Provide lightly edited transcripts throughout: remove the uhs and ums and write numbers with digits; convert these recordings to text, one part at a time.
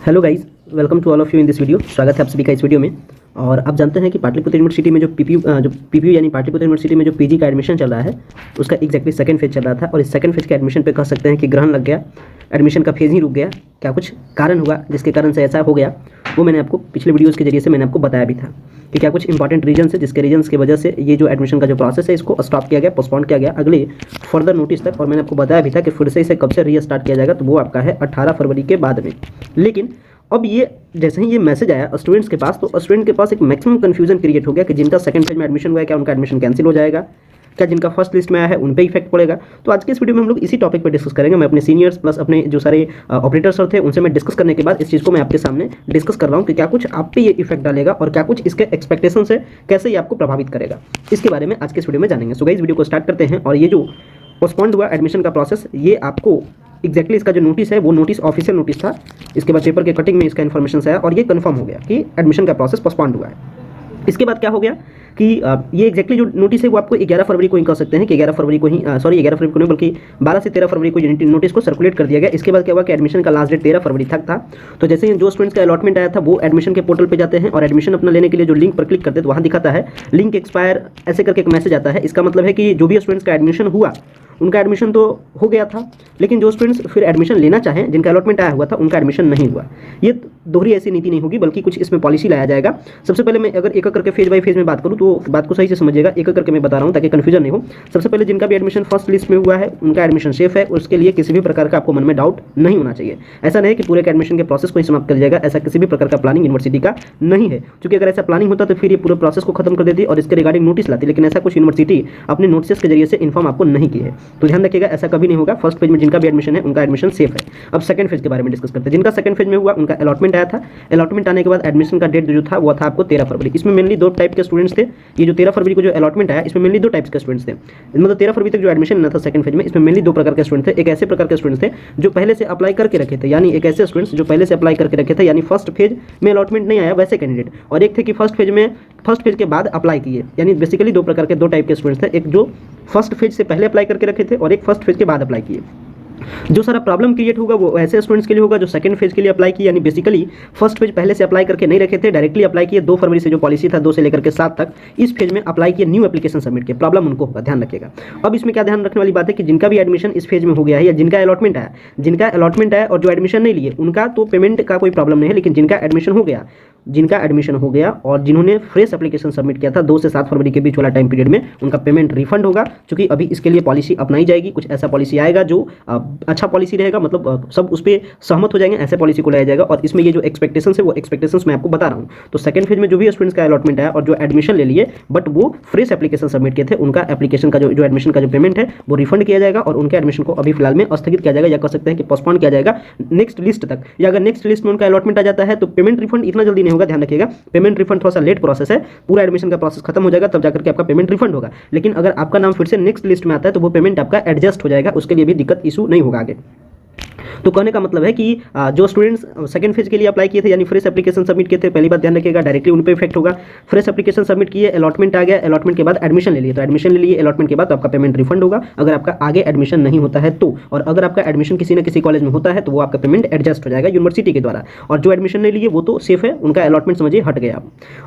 Hello guys, welcome to all of you in this video. स्वागत है आप सभी का इस वीडियो में। और आप जानते हैं कि पाटलिपुत्र यूनिवर्सिटी में जो पीपीयू यानी पाटलिपुत्र यूनिवर्सिटी में जो पीजी का एडमिशन चल रहा है उसका एग्जैक्टली सेकंड फेज चल रहा था। और इस सेकंड फेज के एडमिशन पे कह सकते हैं कि ग्रहण लग गया, एडमिशन का फेज ही रुक गया। क्या कुछ कारण हुआ जिसके कारण से ऐसा हो गया, वो मैंने आपको पिछले वीडियोज़ के जरिए से मैंने आपको बताया भी था कि क्या कुछ इंपॉर्टेंट रीजन है जिसके रीजन्स की वजह से ये जो एडमिशन का जो प्रोसेस है इसको स्टॉप किया गया, पोस्टपोन किया गया अगले फर्दर नोटिस तक। और मैंने आपको बताया भी था कि फिर से इसे कब से रीस्टार्ट किया जाएगा, तो वो आपका है 18 फरवरी के बाद में। लेकिन अब ये जैसे ही ये मैसेज आया स्टूडेंट्स के पास, तो स्टूडेंट के पास एक मैक्सिमम कन्फ्यूजन क्रिएट हो गया कि जिनका सेकंड फेज में एडमिशन हुआ है क्या उनका एडमिशन कैंसिल हो जाएगा, क्या जिनका फर्स्ट लिस्ट में आया है उन पे इफेक्ट पड़ेगा। तो आज के इस वीडियो में हम लोग इसी टॉपिक पर डिस्कस करेंगे। मैं अपने सीनियर्स प्लस अपने जो सारे ऑपरेटर्स थे उनसे मैं डिस्कस करने के बाद इस चीज़ को मैं आपके सामने डिस्कस कर रहा हूँ कि क्या कुछ आप पे ये इफेक्ट डालेगा और क्या कुछ इसके एक्सपेक्टेशन से कैसे ये आपको प्रभावित करेगा, इसके बारे में आज के इस वीडियो में जानेंगे। सो गाइस, वीडियो को स्टार्ट करते हैं। और ये जो पोस्टपोन्ड हुआ एडमिशन का प्रोसेस, ये आपको एग्जैक्टली इसका जो नोटिस है वो नोटिस ऑफिशियल नोटिस था। इसके बाद पेपर के कटिंग में इसका इन्फॉर्मेशन आया और ये कंफर्म हो गया कि एडमिशन का प्रोसेस पोस्टपोन्ड हुआ है। इसके बाद क्या हो गया कि ये एग्जैक्टली जो नोटिस है वो आपको 11 फरवरी को ही कह सकते हैं कि 11 फरवरी को ही 11 फरवरी को नहीं बल्कि 12 से 13 फरवरी को नोटिस को सर्कुलेट कर दिया गया। इसके बाद क्या हुआ कि एडमिशन का लास्ट डेट 13 फरवरी तक था। तो जैसे ही जो स्टूडेंट्स का अलॉटमेंट आया था वो एडमिशन के पोर्टल पर जाते हैं और एडमिशन अपना लेने के लिए जो लिंक पर क्लिक करते हैं तो वहाँ दिखाता है लिंक एक्सपायर ऐसे करके एक मैसेज आता है। इसका मतलब है कि जो भी स्टूडेंट्स का एडमिशन हुआ उनका एडमिशन तो हो गया था, लेकिन जो स्टूडेंट्स फिर एडमिशन लेना चाहें जिनका अलॉटमेंट आया हुआ था उनका एडमिशन नहीं हुआ। ये दोहरी ऐसी नीति नहीं होगी बल्कि कुछ इसमें पॉलिसी लाया जाएगा। सबसे पहले मैं अगर एक करके फेज बाय फेज में बात करूं तो बात को सही से समझिएगा, एक करके मैं बता रहा हूं ताकि कन्फ्यूजन नहीं हो। सबसे पहले जिनका भी एडमिशन फर्स्ट लिस्ट में हुआ है उनका एडमिशन सेफ है, उसके लिए किसी भी प्रकार का आपको मन में डाउट नहीं होना चाहिए। ऐसा नहीं कि पूरे एडमिशन के प्रोसेस को ही समाप्त कर जाएगा, ऐसा किसी भी प्रकार का प्लानिंग यूनिवर्सिटी का नहीं है। क्योंकि अगर ऐसा प्लानिंग होता तो फिर ये पूरे प्रोसेस को खत्म कर देती और इसके रिगार्डिंग नोटिस लाती, लेकिन ऐसा कुछ यूनिवर्सिटी अपने नोटिस के जरिए से इन्फॉर्म आपको नहीं की है। तो ध्यान रखिएगा, ऐसा कभी नहीं होगा। फर्स्ट फेज में जिनका भी एडमिशन है उनका एडमिशन सेफ है। अब सेकंड फेज के बारे में डिस्कस करते हैं। जिनका सेकंड फेज में हुआ उनका अलॉटमेंट आया था, अलॉटमेंट आने के बाद एडमिशन का डेट जो था वो था आपको 13 फरवरी। इसमें मेनली दो टाइप के स्टूडेंट्स थे। ये जो 13 फरवरी को जो अलॉटमेंट आया इसमें मेनली दो टाइप्स के स्टूडेंट्स थे। मतलब 13 फरवरी तक जो एडमिशन लेना था सेकंड फेज में, इसमें मेनली दो प्रकार के स्टूडेंट थे। एक ऐसे प्रकार के स्टूडेंट्स थे जो पहले से अप्लाई करके रखे थे, यानी एक ऐसे स्टूडेंट्स जो पहले से अप्लाई करके रखे थे, यानी फर्स्ट फेज में अलॉटमेंट नहीं आया वैसे कैंडिडेट। और एक थे कि फर्स्ट फेज के बाद अप्लाई किए, यानी बेसिकली दो प्रकार के दो टाइप के स्टूडेंट्स थे। एक जो फर्स्ट फेज से पहले अप्लाई करके रखे थे और एक फर्स्ट फेज के बाद अप्लाई किए। जो सारा प्रॉब्लम क्रिएट होगा वो ऐसे स्टूडेंट्स के लिए होगा जो सेकंड फेज के लिए अप्लाई किया, यानी बेसिकली फर्स्ट फेज पहले से अप्लाई करके नहीं रखे थे, डायरेक्टली अप्लाई किए 2 फरवरी से जो पॉलिसी था 2 से लेकर के 7 तक इस फेज में अप्लाई किए, न्यू एप्लीकेशन सबमिट किए। प्रॉब्लम उनको होगा, ध्यान रखिएगा। अब इसमें क्या ध्यान रखने वाली बात है कि जिनका भी एडमिशन इस फेज में हो गया है या जिनका अलॉटमेंट आया और जो एडमिशन नहीं लिए उनका तो पेमेंट का कोई प्रॉब्लम नहीं है, लेकिन जिनका एडमिशन हो गया और जिन्होंने फ्रेश एप्लीकेशन सबमिट किया था 2 से 7 फरवरी के बीच वाला टाइम पीरियड में उनका पेमेंट रिफंड होगा। क्योंकि अभी इसके लिए पॉलिसी अपनाई जाएगी, कुछ ऐसा पॉलिसी आएगा जो अच्छा पॉलिसी रहेगा, मतलब सब उस पर सहमत हो जाएंगे, ऐसे पॉलिसी को लाया जाएगा। और इसमें ये जो एक्सपेक्टेशंस है वो एक्सपेक्टेशंस मैं आपको बता रहा हूँ। तो सेकंड फेज में जो भी स्टूडेंट्स का अलॉटमेंट आया और जो एडमिशन ले लिए बट वो फ्रेश एप्लीकेशन सबमिट किए थे, उनका एप्लीकेशन का जो एडमिशन का जो पेमेंट है वो रिफंड किया जाएगा और उनके एडमिशन को अभी फिलहाल में स्थगित किया जाएगा, या कह सकते हैं कि पोस्टपोन किया जाएगा नेक्स्ट लिस्ट तक। या अगर नेक्स्ट लिस्ट में उनका अलॉटमेंट आ जाता है तो पेमेंट रिफंड इतना जल्दी नहीं होगा, ध्यान रखिएगा। पेमेंट रिफंड थोड़ा सा लेट प्रोसेस है, पूरा एडमिशन का प्रोसेस खत्म हो जाएगा तब जाकर के आपका पेमेंट रिफंड होगा। लेकिन अगर आपका नाम फिर से नेक्स्ट लिस्ट में आता है तो वो पेमेंट आपका एडजस्ट हो जाएगा, उसके लिए भी दिक्कत इशू नहीं होगा आगे। तो कहने का मतलब है कि जो स्टूडेंट्स सेकंड फेज के लिए अप्लाई किए थे यानी फ्रेश एप्लीकेशन सबमिट किए थे, पहली बात ध्यान रखिएगा डायरेक्टली उन पे इफेक्ट होगा। फ्रेश एप्लीकेशन सबमिट किए, अलॉटमेंट आ गया, अलॉटमेंट के बाद एडमिशन ले लिए, तो एडमिशन ले लिए अलॉटमेंट के बाद तो आपका पेमेंट रिफंड होगा अगर आपका आगे एडमिशन नहीं होता है तो। और अगर आपका एडमिशन किसी न किसी कॉलेज में होता है तो वो आपका पेमेंट एडजस्ट हो जाएगा यूनिवर्सिटी के द्वारा। और जो एडमिशन नहीं लिए वो तो सेफ है, उनका अलॉटमेंट समझिए हट गया।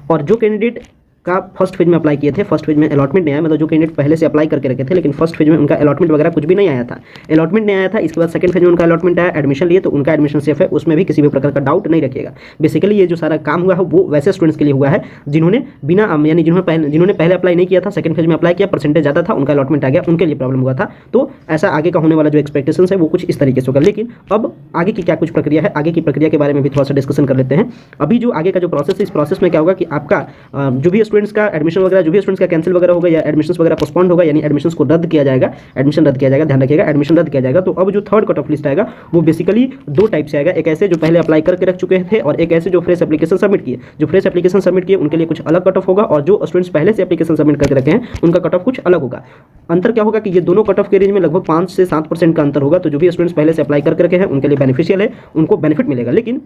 और जो कैंडिडेट का फर्स्ट फेज में अप्लाई किए थे, फर्स्ट फेज में अलॉटमेंट नहीं आया, मतलब जो कैंडिडेट पहले से अप्लाई करके रखे थे लेकिन फर्स्ट फेज में उनका अलॉटमेंट वगैरह कुछ भी नहीं आया था, अलॉटमेंट नहीं आया था। इसके बाद सेकंड फेज में उनका अलॉटमेंट आया, एडमिशन लिए, तो उनका एडमिशन सेफ है, उसमें भी किसी भी प्रकार का डाउट नहीं रखिएगा। बेसिकली ये जो सारा काम हुआ है वो वैसे स्टूडेंट्स के लिए हुआ है जिन्होंने यानी जिन्होंने पहले अप्लाई नहीं किया था, सेकंड फेज में अप्लाई किया, परसेंटेज ज़्यादा था, उनका अलॉटमेंट आ गया, उनके लिए प्रॉब्लम हुआ था। तो ऐसा आगे का होने वाला जो एक्सपेक्टेशन है वो कुछ इस तरीके से होगा। लेकिन अब आगे की क्या कुछ प्रक्रिया है, आगे की प्रक्रिया के बारे में भी थोड़ा सा डिस्कशन कर लेते हैं। अभी जो आगे का जो प्रोसेस है, इस प्रोसेस में क्या होगा कि आपका जो भी स्टूडेंट्स का एडमिशन जो भी स्टूडेंट्स का कैंसिल वगैरह होगा या एडमिशंस वगैरह पोस्टपोन होगा, यानी एडमिशंस को रद्द किया जाएगा, एडमिशन रद्द किया जाएगा, ध्यान रखिएगा एडमिशन रद्द किया जाएगा। तो अब जो थर्ड कट ऑफ लिस्ट आएगा वो बेसिकली दो टाइप से आएगा, एक ऐसे जो पहले अप्लाई करके रख चुके थे और एक ऐसे जो फ्रेश एप्लीकेशन सबमिट किए। जो फ्रेश एप्लीकेशन सबमिट किए उनके लिए कुछ अलग कट ऑफ होगा और जो स्टूडेंट्स पहले से एप्लीकेशन सबमिट करके रखे हैं उनका कट ऑफ कुछ अलग होगा। अंतर क्या होगा कि ये दोनों कट ऑफ के रेंज में लगभग 5 से 7% का अंतर होगा। तो जो भी स्टूडेंट्स पहले से अप्लाई करके रखे हैं उनके लिए बेनिफिशियल है, उनको बेनिफिट मिलेगा। लेकिन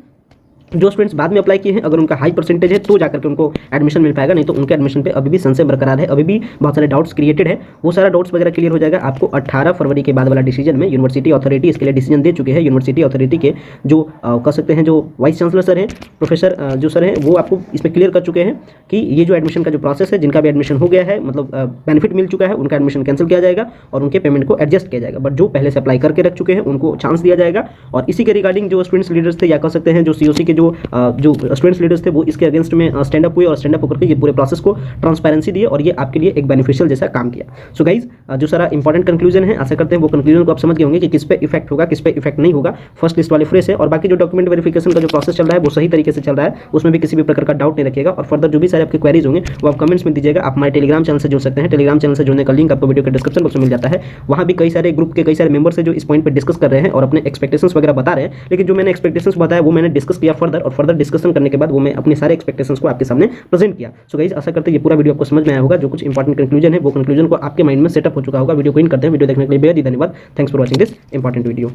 जो स्टूडेंट्स बाद में अप्लाई किए हैं, अगर उनका हाई परसेंटेज है तो जाकर के उनको एडमिशन मिल पाएगा, नहीं तो उनके एडमिशन पे अभी भी संशय बरकरार है, अभी भी बहुत सारे डाउट्स क्रिएटेड है। वो सारा डाउट्स वगैरह क्लियर हो जाएगा आपको 18 फरवरी के बाद वाला डिसीजन में। यूनिवर्सिटी अथॉरिटी इसके लिए डिसीजन दे चुके हैं। यूनिवर्सिटी अथॉरिटी के जो कह सकते हैं जो वाइस चांसलर सर हैं, प्रोफेसर जो सर हैं, वो आपको इसमें क्लियर कर चुके हैं कि ये जो एडमिशन का जो प्रोसेस है, जिनका भी एडमिशन हो गया है, मतलब बेनिफिट मिल चुका है, उनका एडमिशन कैंसिल किया जाएगा और उनके पेमेंट को एडजस्ट किया जाएगा। बट जो पहले से अप्लाई करके रख चुके हैं उनको चांस दिया जाएगा। और इसी के रिगार्डिंग जो स्टूडेंट्स लीडर्स थे, या कह सकते हैं जो सीओसी के जो स्टूडेंट्स लीडर्स थे, वो इसके अगेंस्ट में स्टैंड अप हुए और स्टैंड अप होकर के ये पूरे प्रोसेस को ट्रांसपेरेंसी दिए और ये आपके लिए एक बेनिफिशियल जैसा काम किया। सो गाइज, जो सारा इंपॉर्टेंट कंक्लूजन है, आशा करते हैं वो कंक्लूजन को आप समझ गए होंगे कि किस पे इफेक्ट होगा, किस पे इफेक्ट नहीं होगा। फर्स्ट लिस्ट वाले फ्रेश है, और बाकी जो डॉक्यूमेंट वेरिफिकेशन का जो प्रोसेस चल रहा है वो सही तरीके से चल रहा है, उसमें भी किसी भी प्रकार का डाउट नहीं रखिएगा। और फर्दर जो भी सारे आपके क्वेरीज होंगे वो आप कमेंट्स में दीजिएगा। आप हमारे टेलीग्राम चैनल से जुड़ सकते हैं। टेलीग्राम चैनल से जुड़ने का लिंक आपको वीडियो के डिस्क्रिप्शन बॉक्स में मिल जाता है। वहाँ भी कई सारे ग्रुप के कई सारे मेंबर्स है जो इस पॉइंट पर डिस्कस कर रहे हैं और अपने एक्सपेक्टेशंस वगैरह बता रहे हैं। लेकिन जो मैंने एक्सपेक्टेशंस बताया वो मैंने डिस्कस किया फर्दर, और फर्दर डिस्कशन करने के बाद वो मैं अपने सारे एक्सपेक्टेशंस को आपके सामने प्रेजेंट किया। सो गाइस, आशा करते हैं ये पूरा वीडियो आपको समझ में आया होगा। जो कुछ इंपॉर्टेंट कंक्लूजन है वो कंक्लूजन को आपके माइंड में सेटअप हो चुका होगा। वीडियो को इन करते हैं। वीडियो देखने के लिए बेहद ही धन्यवाद। Thanks for watching this important video.